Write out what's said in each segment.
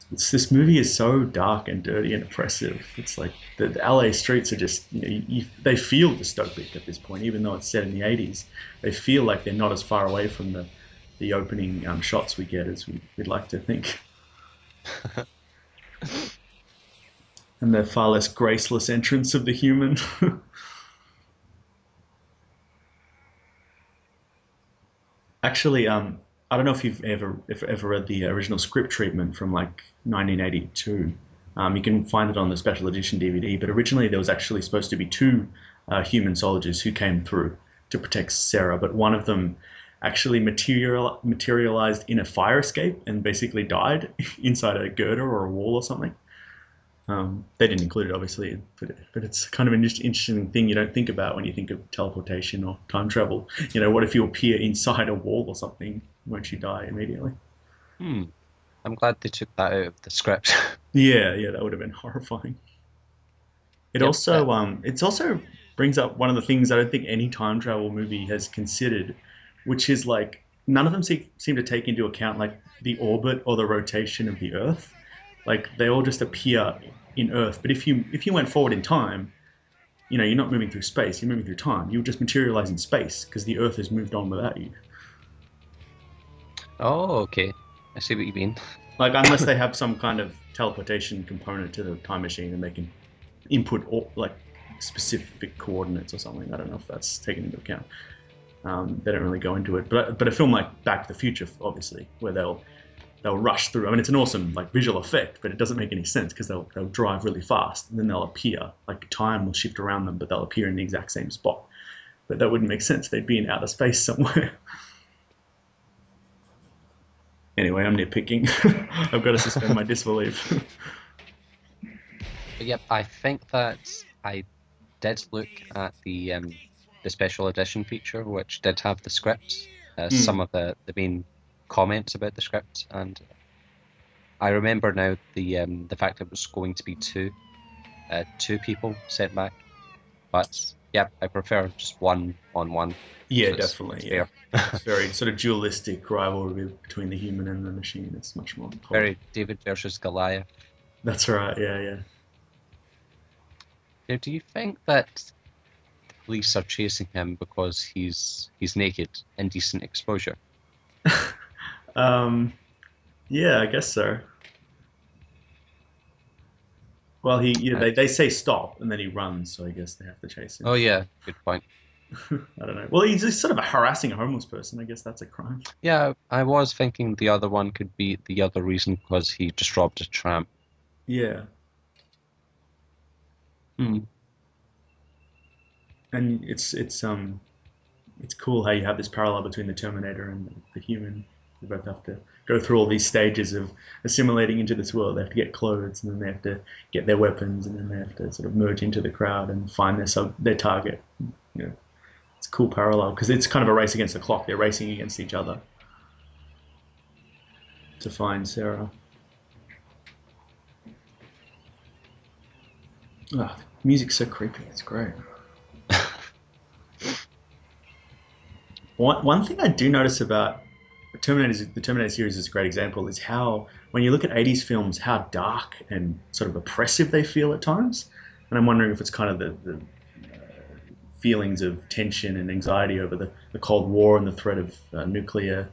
This movie is so dark and dirty and oppressive. It's like the LA streets are just, they feel dystopic at this point, even though it's set in the 80s. They feel like they're not as far away from the opening shots we get as we'd like to think. And the far less graceless entrance of the human. Actually, I don't know if ever read the original script treatment from like 1982. You can find it on the special edition DVD. But originally, there was actually supposed to be two human soldiers who came through to protect Sarah, but one of them actually materialized in a fire escape and basically died inside a girder or a wall or something. They didn't include it, obviously, but it's kind of an interesting thing you don't think about when you think of teleportation or time travel. What if you appear inside a wall or something? Won't you die immediately? Hmm. I'm glad they took that out of the script. Yeah, yeah, that would have been horrifying. It Yep. also, it's also brings up one of the things I don't think any time travel movie has considered, which is like none of them seem to take into account like the orbit or the rotation of the Earth. Like they all just appear in Earth, but if you went forward in time, you're not moving through space, you're moving through time. You would just materialize in space because the Earth has moved on without you. Oh, okay. I see what you mean. Like, unless they have some kind of teleportation component to the time machine and they can input like specific coordinates or something. I don't know if that's taken into account. They don't really go into it, but a film like Back to the Future, obviously, where they'll rush through. I mean, it's an awesome like visual effect, but it doesn't make any sense because they'll drive really fast and then they'll appear. Like time will shift around them, but they'll appear in the exact same spot. But that wouldn't make sense. They'd be in outer space somewhere. Anyway, I'm nitpicking. I've got to suspend my disbelief. But yep, I think that I did look at the special edition feature, which did have the script, some Mm. of the main comments about the script, and I remember now the fact it was going to be two people sent back. But yeah, I prefer just one on one, Yeah, so it's definitely. Yeah, fair. it's very sort of dualistic rivalry between the human and the machine. It's much more polar. Very David versus Goliath. That's right. Yeah, yeah. Now, do you think that the police are chasing him because he's naked, indecent exposure? um, yeah, I guess so. Well, yeah, Uh, they say stop and then he runs, so I guess they have to chase him. oh yeah, good point. I don't know. Well, he's just sort of harassing a homeless person. I guess that's a crime. Yeah, I was thinking the other one could be the other reason because he just robbed a tramp. Yeah, Hmm. and it's cool how you have this parallel between the Terminator and the human. They both have to go through all these stages of assimilating into this world. They have to get clothes, and then they have to get their weapons, and then they have to sort of merge into the crowd and find their target. You know, it's a cool parallel because it's kind of a race against the clock. They're racing against each other to find Sarah. Oh, the music's so creepy. It's great. One thing I do notice about the Terminator series is a great example, is how when you look at 80s films, how dark and sort of oppressive they feel at times. And I'm wondering if it's kind of the feelings of tension and anxiety over the Cold War and the threat of nuclear,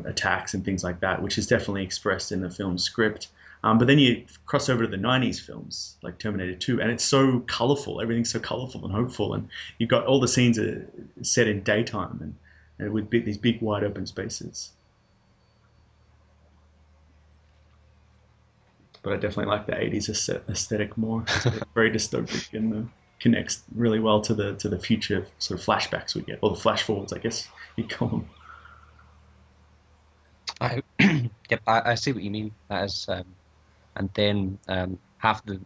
attacks and things like that, which is definitely expressed in the film's script. But then you cross over to the 90s films like Terminator 2, and it's so colorful. Everything's so colorful and hopeful. And you've got all the scenes are set in daytime and with these big wide open spaces. But I definitely like the 80s aesthetic more. It's very dystopic and connects really well to the future sort of flashbacks we get, or the flash forwards, I guess you call them. I yep, I see what you mean. That is, and then half the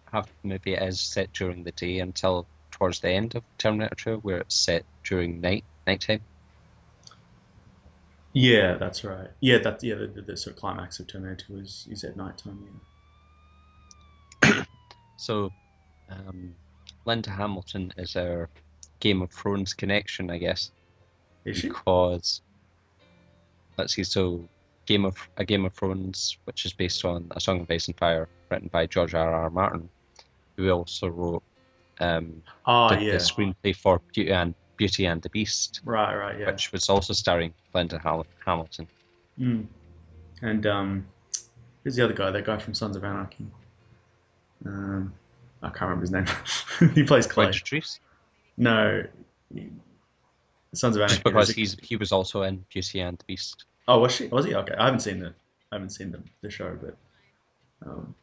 movie is set during the day until towards the end of Terminator 2, where it's set during nighttime. Yeah, that's right. Yeah, the sort of climax of Terminator 2 is at nighttime. Yeah. So, um, Linda Hamilton is our Game of Thrones connection, I guess, Is she? because let's see. So a Game of Thrones, which is based on A Song of Ice and Fire, written by George R. Martin, who also wrote Ah, did the yeah. screenplay for Beauty and the Beast, Right, right, yeah. which was also starring Linda Hamilton. Mm. And who's the other guy? That guy from Sons of Anarchy. Um, I can't remember his name. He plays Clay. Roger Trees, No, Sons of just Anarchy has because a. he was also in Beauty and the Beast. Oh, was she? Was he? Okay, I haven't seen the. I haven't seen the show, but um,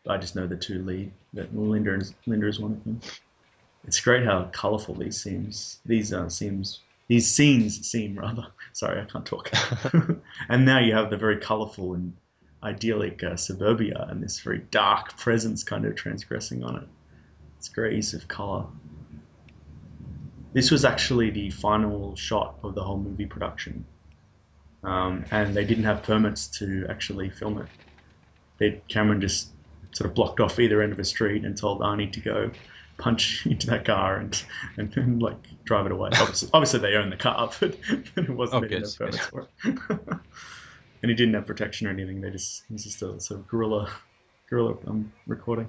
I just know the two lead. That Linda is one of them. It's great how colourful these scenes seem rather. Sorry, I can't talk. And now you have the very colourful and idyllic suburbia and this very dark presence kind of transgressing on it. It's great use of colour. This was actually the final shot of the whole movie production, and they didn't have permits to actually film it. Cameron just sort of blocked off either end of a street and told Arnie to go punch into that car and like drive it away. Obviously they own the car, but it wasn't. Oh, They didn't good, have good. permits for it, and he didn't have protection or anything. They just it was just a sort of guerrilla recording.